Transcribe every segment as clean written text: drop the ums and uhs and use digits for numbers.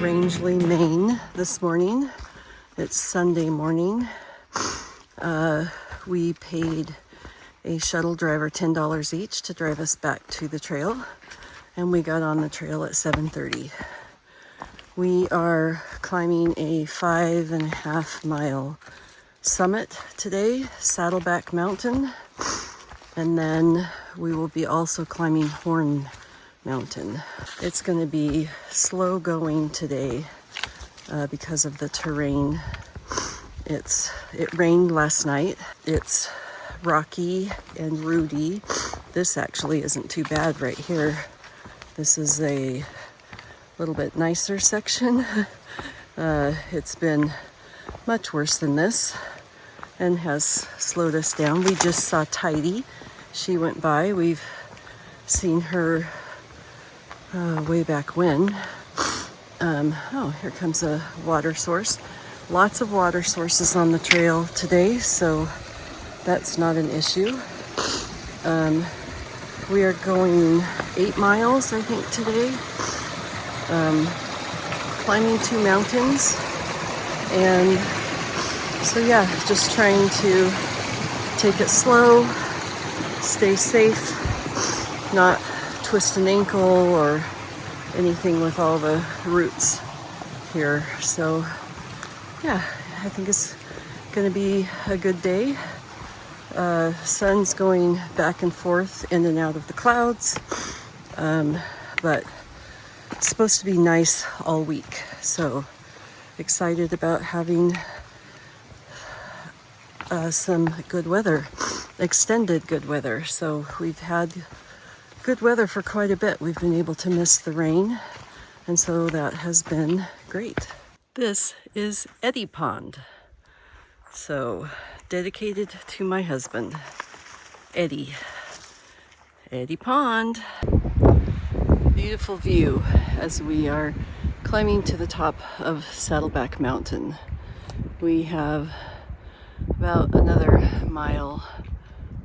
Rangeley, Maine this morning. It's Sunday morning. We paid a shuttle driver $10 each to drive us back to the trail, and we got on the trail at 7:30. We are climbing a 5.5-mile summit today, Saddleback Mountain, and then we will be also climbing Horn Mountain. It's going to be slow going today because of the terrain. It rained last night. It's rocky and rooty. This actually isn't too bad right here. This is a little bit nicer section. It's been much worse than this and has slowed us down. We just saw Tidy. She went by. We've seen her way back when. Oh, here comes a water source. Lots of water sources on the trail today, so that's not an issue. We are going 8 miles, I think, today. Climbing 2 mountains. And so yeah, just trying to take it slow, stay safe, not twist an ankle or anything with all the roots here. So yeah, I think it's gonna be a good day. Sun's going back and forth in and out of the clouds, but it's supposed to be nice all week. So excited about having some good weather, extended good weather. So we've had good weather for quite a bit. We've been able to miss the rain, and so that has been great. This is Eddy Pond, so dedicated to my husband, Eddie. Eddy Pond. Beautiful view as we are climbing to the top of Saddleback Mountain. We have about another mile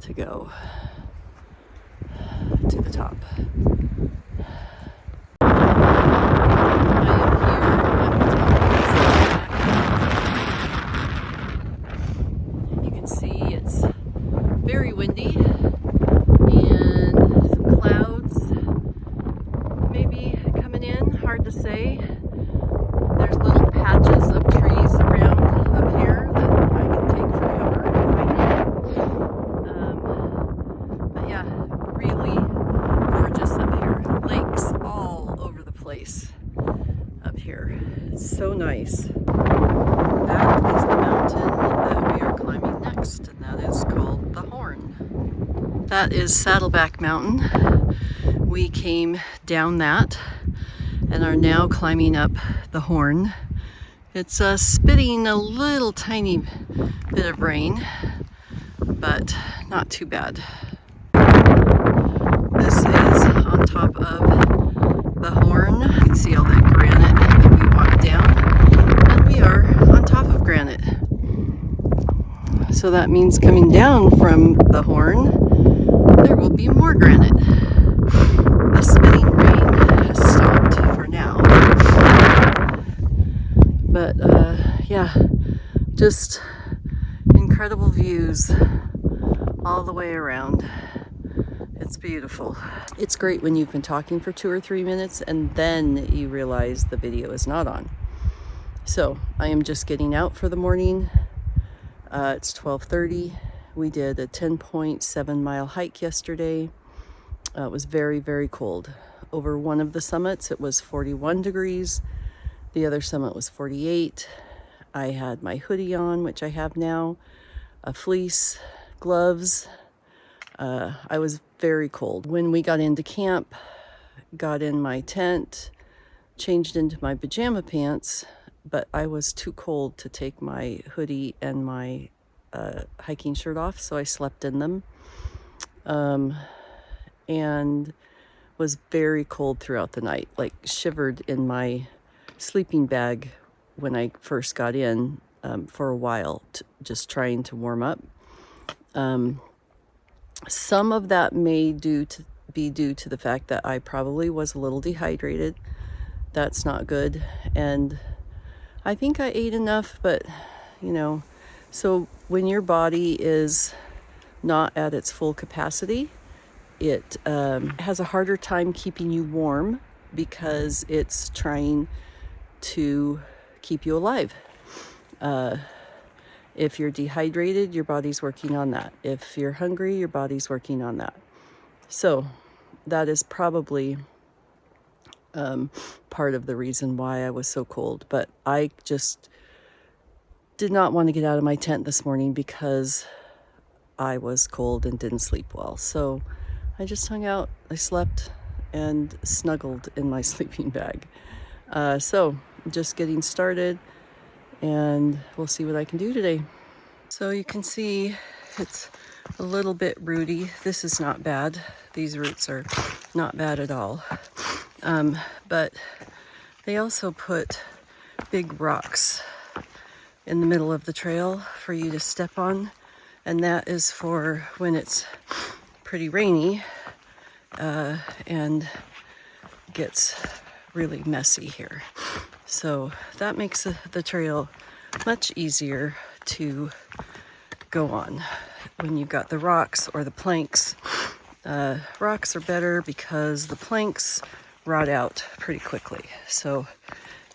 to go to the top. You can see it's very windy and some clouds maybe coming in, hard to say. There's little patches of trees around up here that I can take for cover if I need. But yeah, really gorgeous up here. Lakes all over the place up here. It's so nice. That is the mountain that we are climbing next, and that is called the Horn. That is Saddleback Mountain. We came down that and are now climbing up the Horn. It's spitting a little tiny bit of rain, but not too bad. This is on top of the Horn. You can see all that granite that we walked down, and we are on top of granite. So that means coming down from the Horn, there will be more granite. The spitting rain has stopped for now. But yeah, just incredible views all the way around. It's beautiful. It's great when you've been talking for 2 or 3 minutes and then you realize the video is not on. So I am just getting out for the morning. It's 12:30. We did a 10.7-mile hike yesterday. It was very, very cold. Over one of the summits, it was 41 degrees. The other summit was 48. I had my hoodie on, which I have now, a fleece, gloves. I was very cold. When we got into camp, got in my tent, changed into my pajama pants, but I was too cold to take my hoodie and my hiking shirt off, so I slept in them. And was very cold throughout the night, like shivered in my sleeping bag when I first got in for a while, just trying to warm up. Some of that may be due to the fact that I probably was a little dehydrated that's not good. And I think I ate enough, but you know, so when your body is not at its full capacity, it has a harder time keeping you warm because it's trying to keep you alive. If you're dehydrated, your body's working on that. If you're hungry, your body's working on that. So that is probably part of the reason why I was so cold. But I just did not want to get out of my tent this morning because I was cold and didn't sleep well. So I just hung out, I slept and snuggled in my sleeping bag. So just getting started, and we'll see what I can do today. So you can see it's a little bit rooty. This is not bad. These roots are not bad at all. But they also put big rocks in the middle of the trail for you to step on. And that is for when it's pretty rainy and gets really messy here. So that makes the trail much easier to go on when you've got the rocks or the planks. Rocks are better because the planks rot out pretty quickly. So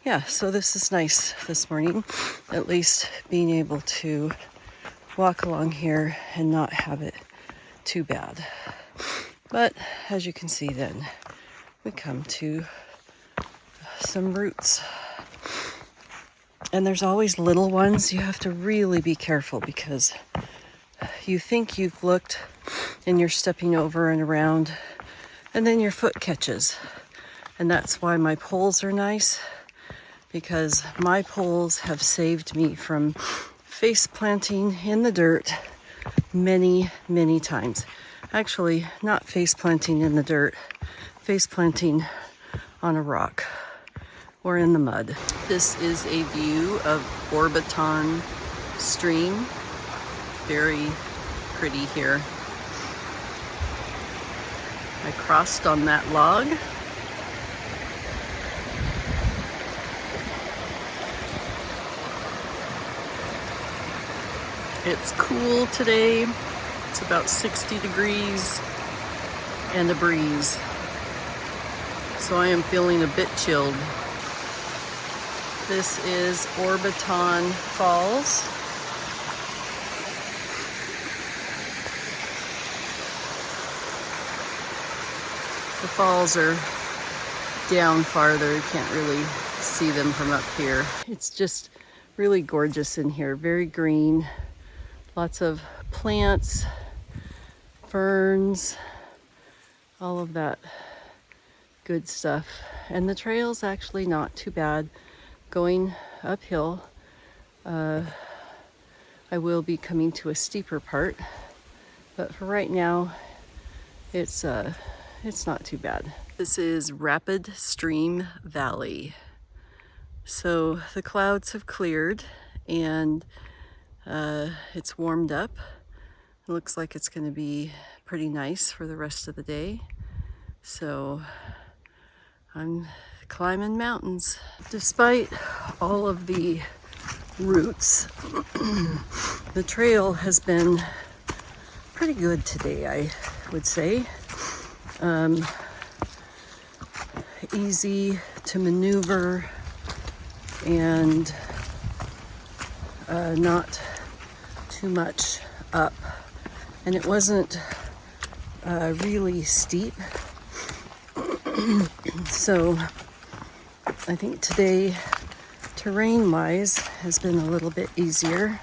yeah, so this is nice this morning, at least being able to walk along here and not have it too bad. But as you can see, then we come to some roots. And there's always little ones. You have to really be careful because you think you've looked and you're stepping over and around, and then your foot catches. And that's why my poles are nice, because my poles have saved me from face planting in the dirt many, many times. Actually, not face planting in the dirt, face planting on a rock or in the mud. This is a view of Orbiton Stream. Very pretty here. I crossed on that log. It's cool today. It's about 60 degrees and a breeze. So I am feeling a bit chilled. This is Orbiton Falls. The falls are down farther. You can't really see them from up here. It's just really gorgeous in here. Very green. Lots of plants, ferns, all of that good stuff. And the trail's actually not too bad. Going uphill, I will be coming to a steeper part, but for right now, it's not too bad. This is Rapid Stream Valley. So the clouds have cleared and it's warmed up. It looks like it's going to be pretty nice for the rest of the day. So I'm climbing mountains. Despite all of the roots, the trail has been pretty good today, I would say. Easy to maneuver and not too much up. And it wasn't really steep. So I think today, terrain-wise, has been a little bit easier.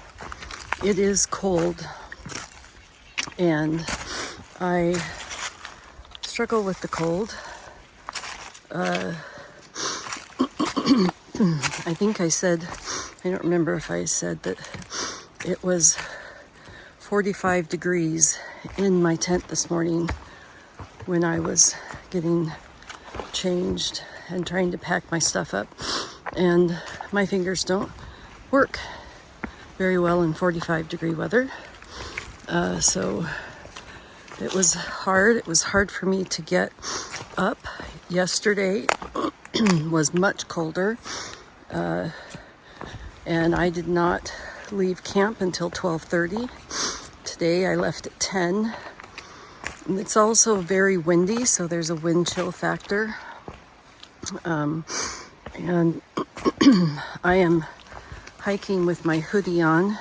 It is cold, and I struggle with the cold. I think I said, I don't remember if I said that it was 45 degrees in my tent this morning when I was getting changed and trying to pack my stuff up, and my fingers don't work very well in 45-degree weather. So it was hard. It was hard for me to get up yesterday was much colder, and I did not leave camp until 12:30. Today I left at 10. And it's also very windy, so there's a wind chill factor. And I am hiking with my hoodie on.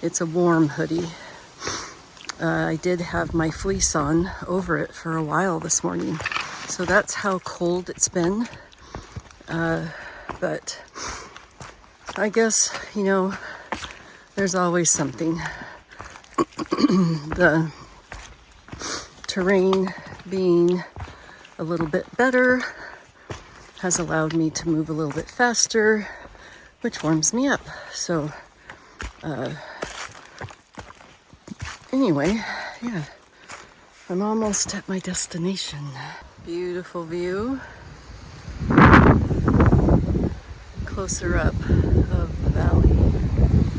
It's a warm hoodie. I did have my fleece on over it for a while this morning. So that's how cold it's been. But I guess, there's always something. The terrain being a little bit better has allowed me to move a little bit faster, which warms me up. So anyway, yeah, I'm almost at my destination. Beautiful view. Closer up of the valley.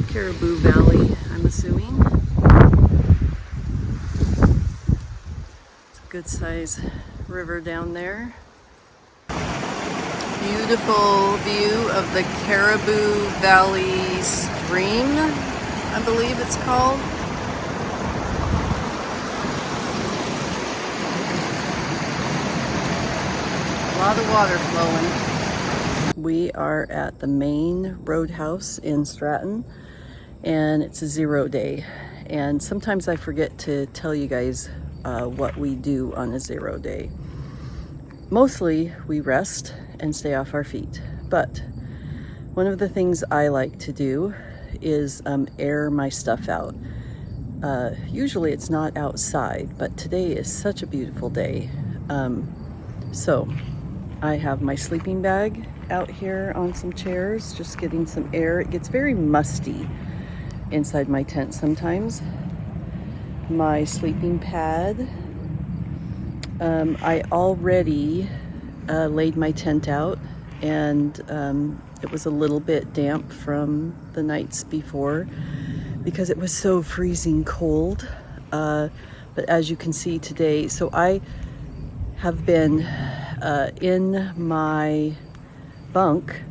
Caribou Valley, I'm assuming. It's a good size river down there. Beautiful view of the Caribou Valley stream, I believe it's called. A lot of water flowing. We are at the main roadhouse in Stratton, and it's a 0 day. And sometimes I forget to tell you guys what we do on a 0 day. Mostly we rest and stay off our feet. But one of the things I like to do is air my stuff out. Usually it's not outside, but today is such a beautiful day. So I have my sleeping bag out here on some chairs, just getting some air. It gets very musty inside my tent sometimes. My sleeping pad. I already laid my tent out, and it was a little bit damp from the nights before because it was so freezing cold. But as you can see today, so I have been in my bunk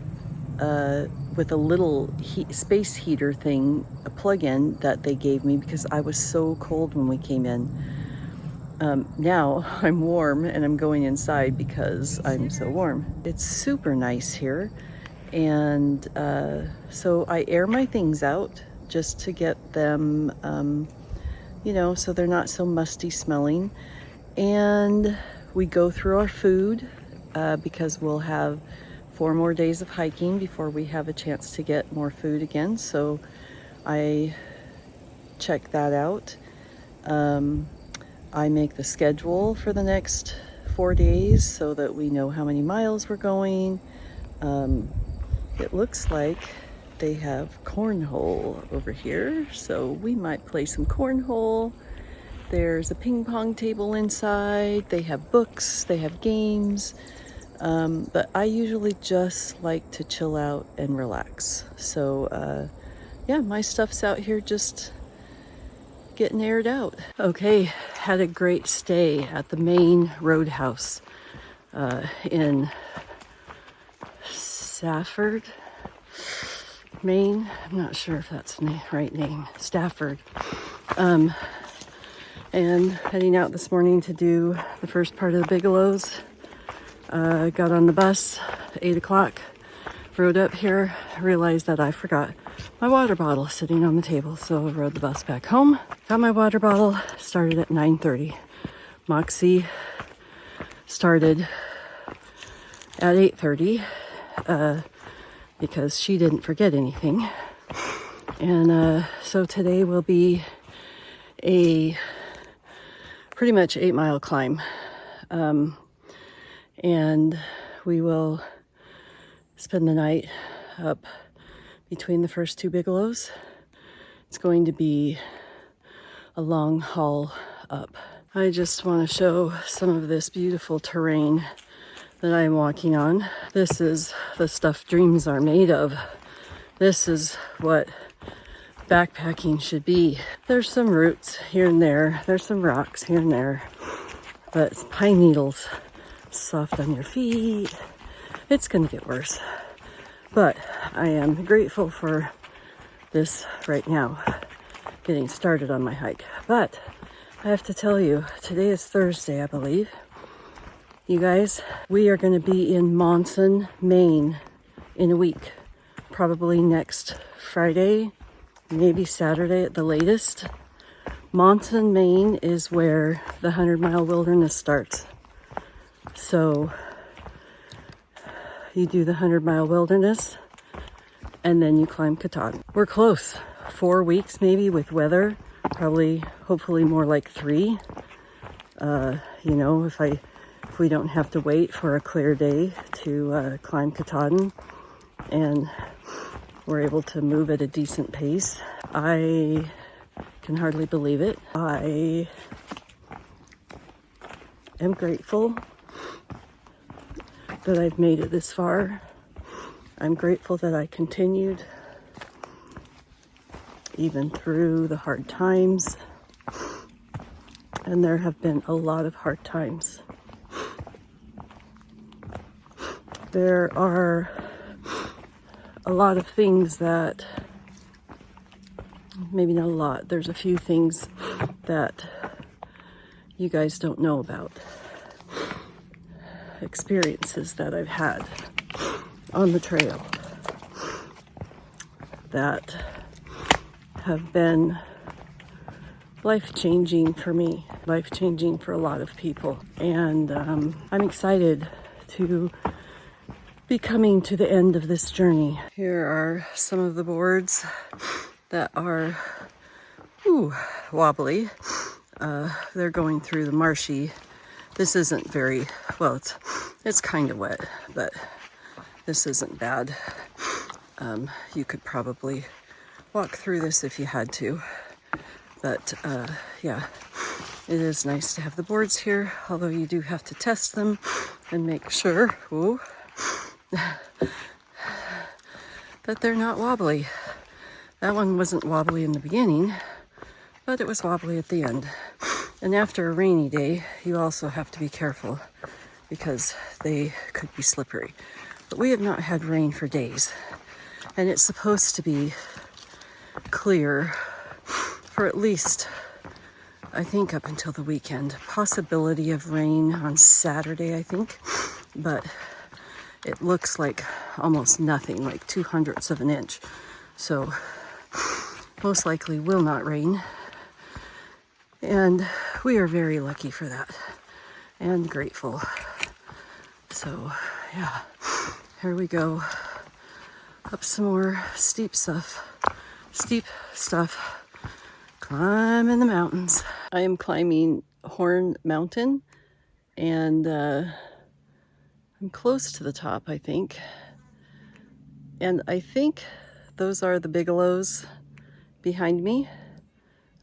with a little space heater thing, a plug-in that they gave me because I was so cold when we came in. Now I'm warm and I'm going inside because I'm so warm. It's super nice here, and so I air my things out just to get them, so they're not so musty smelling. And we go through our food because we'll have 4 more days of hiking before we have a chance to get more food again. So I check that out. I make the schedule for the next 4 days so that we know how many miles we're going. It looks like they have cornhole over here, so we might play some cornhole. There's a ping pong table inside. They have books, they have games. But I usually just like to chill out and relax. So yeah, my stuff's out here just getting aired out. Okay, had a great stay at the main roadhouse in Stafford, Maine. I'm not sure if that's the right name. Stafford. And heading out this morning to do the first part of the Bigelows. Got on the bus, 8 o'clock, rode up here, realized that I forgot my water bottle sitting on the table, so I rode the bus back home. Got my water bottle, started at 9:30. Moxie started at 8:30 because she didn't forget anything. And so today will be a pretty much 8-mile climb. And we will spend the night up between the first 2 Bigelows. It's going to be a long haul up. I just want to show some of this beautiful terrain that I'm walking on. This is the stuff dreams are made of. This is what backpacking should be. There's some roots here and there. There's some rocks here and there. But it's pine needles. Soft on your feet. It's going to get worse. But I am grateful for this right now, getting started on my hike. But I have to tell you, today is Thursday, I believe. You guys, we are going to be in Monson, Maine in a week. Probably next Friday, maybe Saturday at the latest. Monson, Maine is where the 100-mile wilderness starts. So you do the 100-mile wilderness and then you climb Katahdin. We're close. 4 weeks maybe with weather. Probably, hopefully more like 3. If we don't have to wait for a clear day to climb Katahdin and we're able to move at a decent pace. I can hardly believe it. I am grateful that I've made it this far. I'm grateful that I continued even through the hard times. And there have been a lot of hard times. There are a lot of things that, maybe not a lot, there's a few things that you guys don't know about. Experiences that I've had on the trail that have been life-changing for me, life-changing for a lot of people. And I'm excited to be coming to the end of this journey. Here are some of the boards that are wobbly. They're going through the marshy. This isn't very, well, it's kind of wet, but this isn't bad. You could probably walk through this if you had to. But yeah, it is nice to have the boards here, although you do have to test them and make sure that they're not wobbly. That one wasn't wobbly in the beginning, but it was wobbly at the end. And after a rainy day, you also have to be careful because they could be slippery. But we have not had rain for days, and it's supposed to be clear for at least, I think, up until the weekend. Possibility of rain on Saturday, I think, but it looks like almost nothing, like 0.02 of an inch. So most likely will not rain. And we are very lucky for that and grateful. So yeah, here we go. Up some more steep stuff. Climbing the mountains. I am climbing Horn Mountain and I'm close to the top, I think. And I think those are the Bigelows behind me.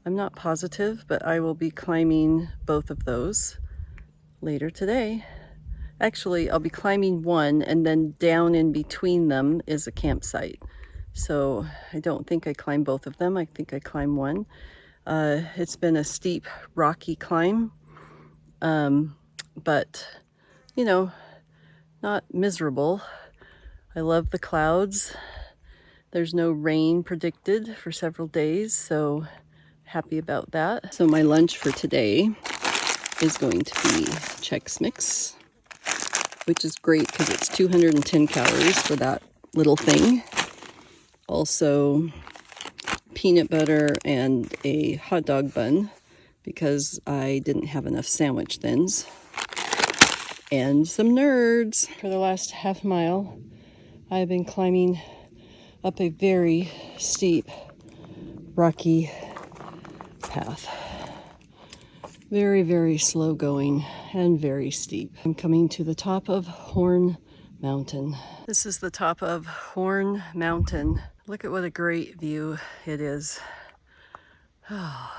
I'm not positive, but I will be climbing both of those later today. Actually, I'll be climbing one, and then down in between them is a campsite. So I don't think I climb both of them. I think I climb one. It's been a steep, rocky climb, but, you know, not miserable. I love the clouds. There's no rain predicted for several days, so happy about that. So my lunch for today is going to be Chex Mix, which is great because it's 210 calories for that little thing. Also peanut butter and a hot dog bun because I didn't have enough sandwich thins. And some nerds. For the last half mile, I've been climbing up a very steep, rocky path. Very, very slow going and very steep. I'm coming to the top of Horn Mountain. This is the top of Horn Mountain. Look at what a great view it is. Oh.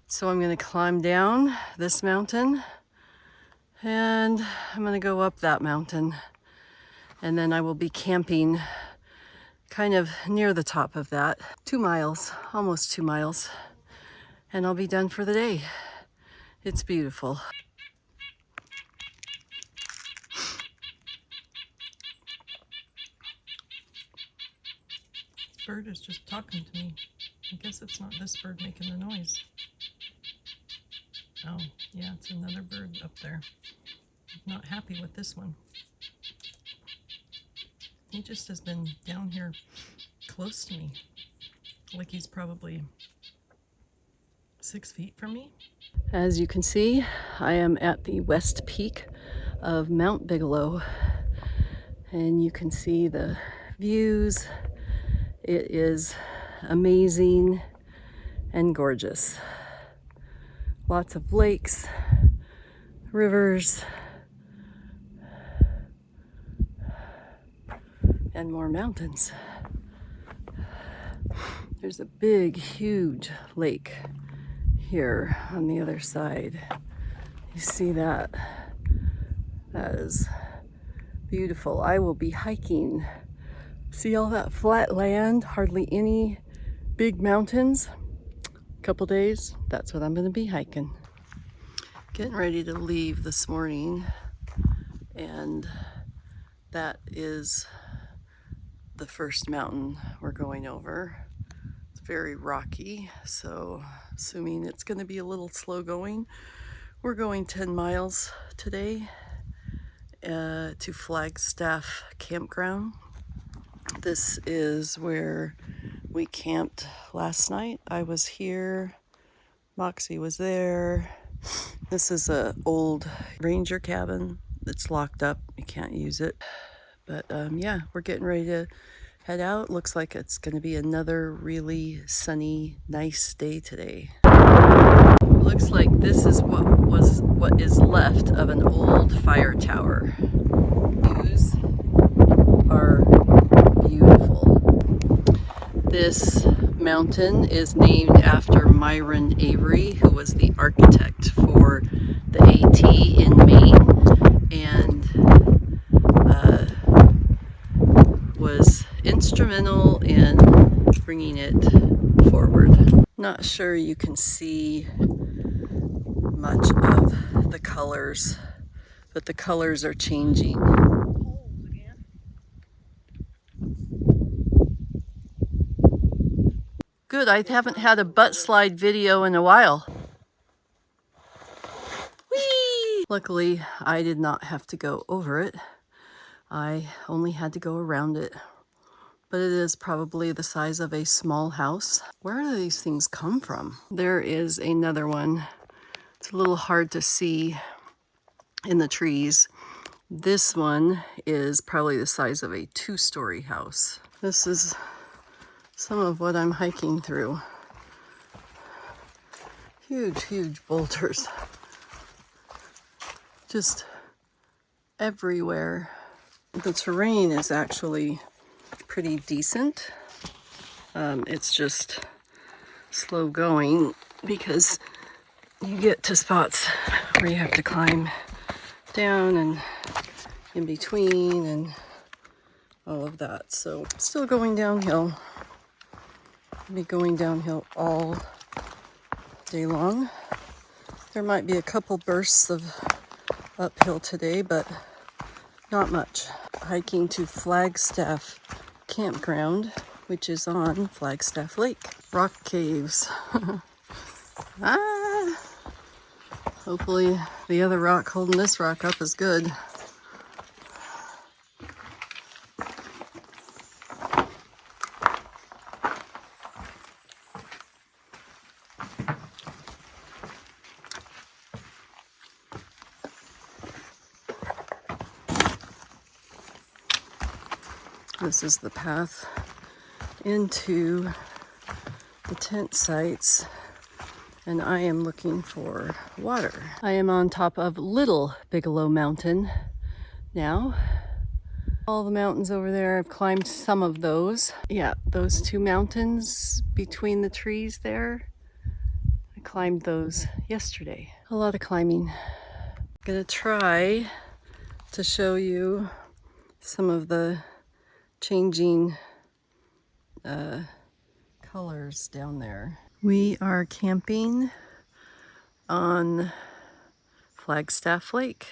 So I'm going to climb down this mountain and I'm going to go up that mountain. And then I will be camping kind of near the top of that. 2 miles, almost 2 miles. And I'll be done for the day. It's beautiful. bird is just talking to me. I guess it's not this bird making the noise. Oh, yeah, it's another bird up there. I'm not happy with this one. He just has been down here close to me. Like he's probably 6 feet from me. As you can see, I am at the west peak of Mount Bigelow, and you can see the views. It is amazing and gorgeous. Lots of lakes, rivers, and more mountains. There's a big, huge lake here on the other side. You see that? That is beautiful. I will be hiking. See all that flat land, hardly any big mountains. A couple days, that's what I'm going to be hiking. Getting ready to leave this morning, and that is the first mountain we're going over. It's very rocky, so assuming it's going to be a little slow going. We're going 10 miles today to Flagstaff campground. This is where we camped last night. I was here, Moxie was there. This is an old ranger cabin. It's locked up, you can't use it. But yeah, we're getting ready to head out. Looks like it's going to be another really sunny, nice day today. Looks like this is what is left of an old fire tower. Views are beautiful. This mountain is named after Myron Avery, who was the architect for the AT in Maine, and was instrumental in bringing it forward. Not sure you can see much of the colors, but the colors are changing. Good, I haven't had a butt slide video in a while. Whee! Luckily, I did not have to go over it. I only had to go around it. But it is probably the size of a small house. Where do these things come from? There is another one. It's a little hard to see in the trees. This one is probably the size of a 2-story house. This is some of what I'm hiking through. Huge, huge boulders. Just everywhere. The terrain is actually pretty decent. It's just slow going because you get to spots where you have to climb down and in between and all of that. So still going downhill. I'll be going downhill all day long. There might be a couple bursts of uphill today, but not much. Hiking to Flagstaff campground, which is on Flagstaff Lake. Rock caves. Hopefully the other rock holding this rock up is good. This is the path into the tent sites, and I am looking for water. I am on top of Little Bigelow Mountain now. All the mountains over there, I've climbed some of those. Yeah, those 2 mountains between the trees there, I climbed those yesterday. A lot of climbing. I'm gonna try to show you some of the changing colors down there. We are camping on Flagstaff Lake.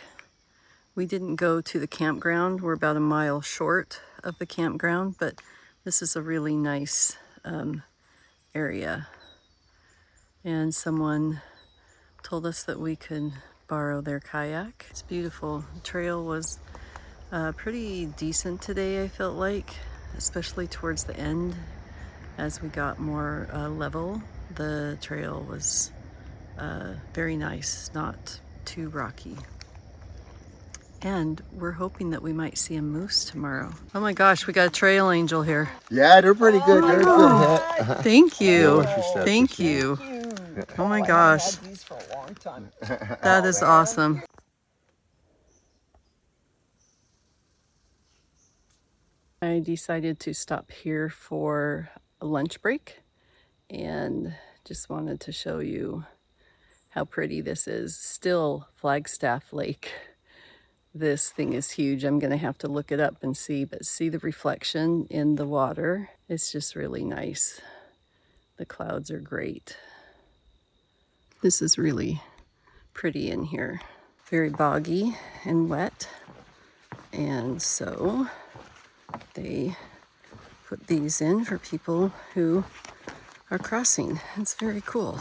We didn't go to the campground. We're about a mile short of the campground, but This is a really nice area, and someone told us that we could borrow their kayak. It's beautiful. The trail was pretty decent today, I felt like, especially towards the end. As we got more level, the trail was very nice, not too rocky. And we're hoping that we might see a moose tomorrow. Oh my gosh, we got a trail angel here. Yeah, they're pretty good. They're a good hit. Thank you. Yeah, Thank you. Oh my gosh. I've had these for a long time. That is awesome. I decided to stop here for a lunch break and just wanted to show you how pretty this is. Still Flagstaff Lake. This thing is huge. I'm gonna have to look it up and see, but see the reflection in the water. It's just really nice. The clouds are great. This is really pretty in here. Very boggy and wet. And so they put these in for people who are crossing. It's very cool.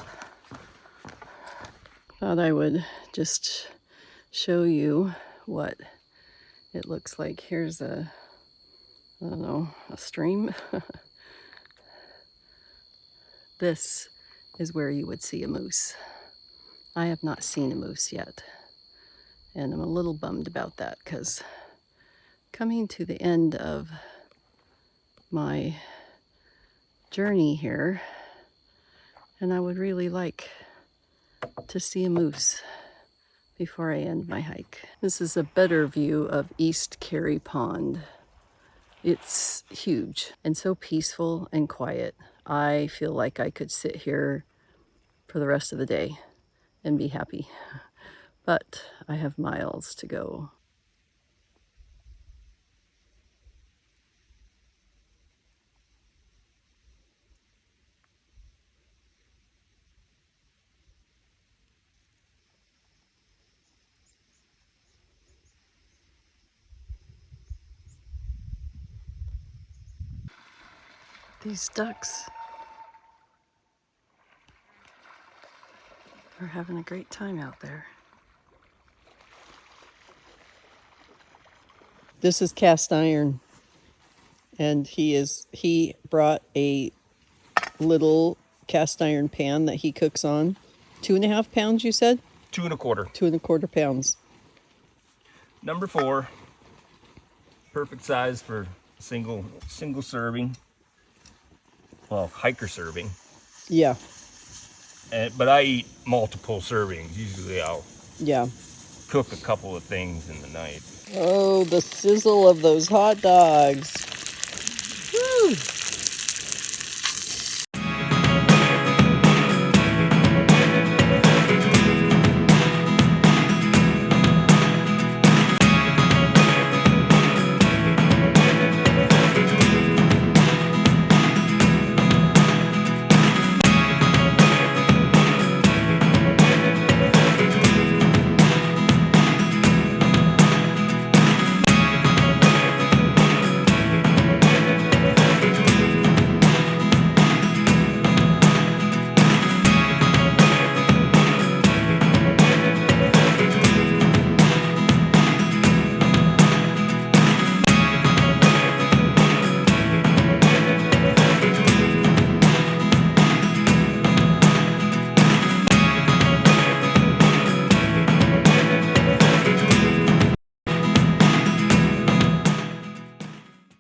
Thought I would just show you what it looks like. Here's a, I don't know, a stream. This is where you would see a moose. I have not seen a moose yet, and I'm a little bummed about that because coming to the end of my journey here, and I would really like to see a moose before I end my hike. This is a better view of East Carey Pond. It's huge and so peaceful and quiet. I feel like I could sit here for the rest of the day and be happy, but I have miles to go. These ducks are having a great time out there. This is cast iron, and he brought a little cast iron pan that he cooks on. 2.5 pounds, you said? 2 1/4. 2.25 pounds. Number 4, perfect size for single serving. Well, hiker serving. Yeah. But I eat multiple servings. Usually I'll cook a couple of things in the night. Oh, the sizzle of those hot dogs. Woo!